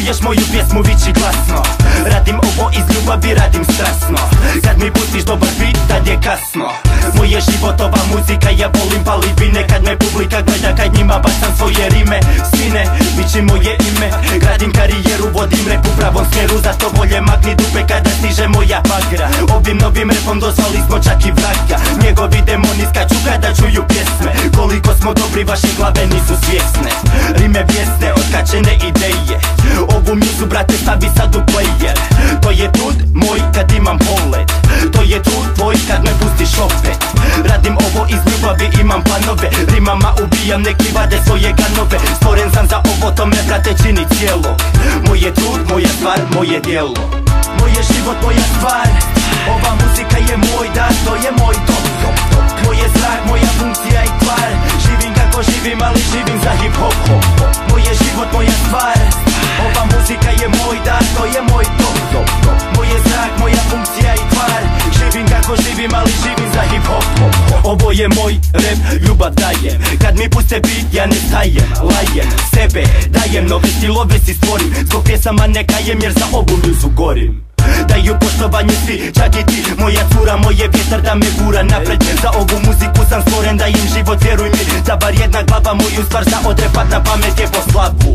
čuješ moju pjesmu viči glasno. Radim ovo iz ljubavi, radim strasno. Kad mi pustiš dobar beat, tad je kasno. Moje životova muzika, ja volim palit vine. Kad me publika gleda, kad njima bacam svoje rime. Sine, viči moje ime. Gradim karijeru, vodim rep u pravom smjeru. Zato bolje magni dupe kada stiže moja bagra. Ovim novim repom dozvali smo čak i vraga. Njegovi demoni skaču kada čuju pjesme. Koliko smo dobri, vaše glave nisu svjesne. Rime pjesne, otkačene ideje. Ovu mjuzu, brate, stavi sad u player. To je trud moj kad imam polet. To je trud tvoj kad me pustiš opet. Radim ovo iz ljubavi, imam planove. Rimama ubijam, neki vade svoje ganove. Stvoren sam za ovo, to me, brate, čini cijelo. Moje trud, moja stvar, moje djelo. Moje život, moja stvar. Ova muzika je moj dar, to je moj top. Moje zrak, moja funkcija i tvar. Živim kako živim, ali živim za hip hop. Moje život, moja stvar. Ova muzika je moj dar, to je moj top. Moje zrak, moja funkcija i tvar. Živim kako živim, ali živim za hip hop. Ovo je moj rap, ljubav dajem. Kad mi puste beat, ja ne stajem. Lajem sebe, dajem nove stilove si stvorim. Zbog pjesama ne kajem jer za ovu mjuzu gorim. Daju poštovanje svi, čak i ti, moja cura, moje vjetar da me gura napred. Za ovu muziku sam stvoren, da im život, vjeruj mi. Da bar jedna glava moju stvar za odrepat na pamet je po slavu.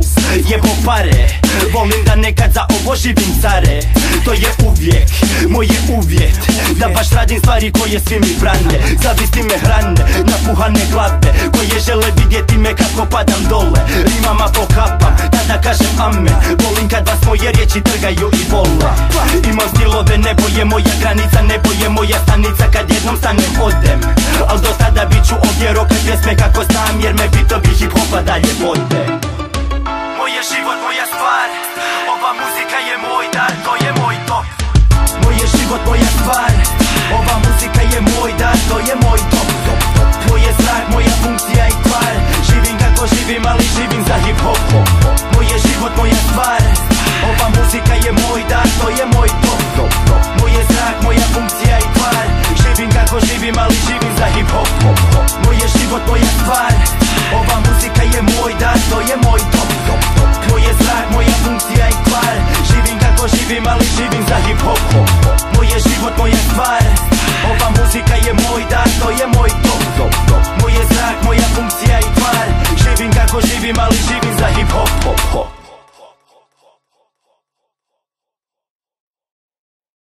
Jebo pare, volim da nekad za ovo živim care. To je uvijek, moje uvjet. Da baš radim stvari koje svi mi brane. Zavisti me hrane, napuhane glave. Koje žele vidjeti me kako padam dole. Rimama pokapam, tada kažem amen. Volim kad vas moje riječi trgaju i vole. Imam stilove, nebo je moja granica, nebo je moja stanica. Kad jednom stanem odem, al do tada bit ću ovdje rokat pjesme kako znam. Jer me bitovi hip hopa dalje vode. Moje život, moja stvar. Ova muzika je moj dar, to je moj top. Moje život, moja stvar. Ova muzika je moj dar, to je moj top. Moje zrak, moja funkcija i tvar. Živim kako živim, ali živim za hip hop. Moje život, moja stvar. Ova muzika je moj dar, to je moj top. Moje zrak, moja funkcija i tvar. Živim kako živim, ali živim za hip hop. Moje život, moja stvar. Ova muzika je moj dar, to je moj top. Moje zrak, moja funkcija i tvar. Živim kako živim, ali živim za hip hop. Moje život, moja stvar. Ova muzika je moj dar, to je moj top. Moje zrak, moja funkcija i tvar. Živim kako živim, ali živim za hip hop.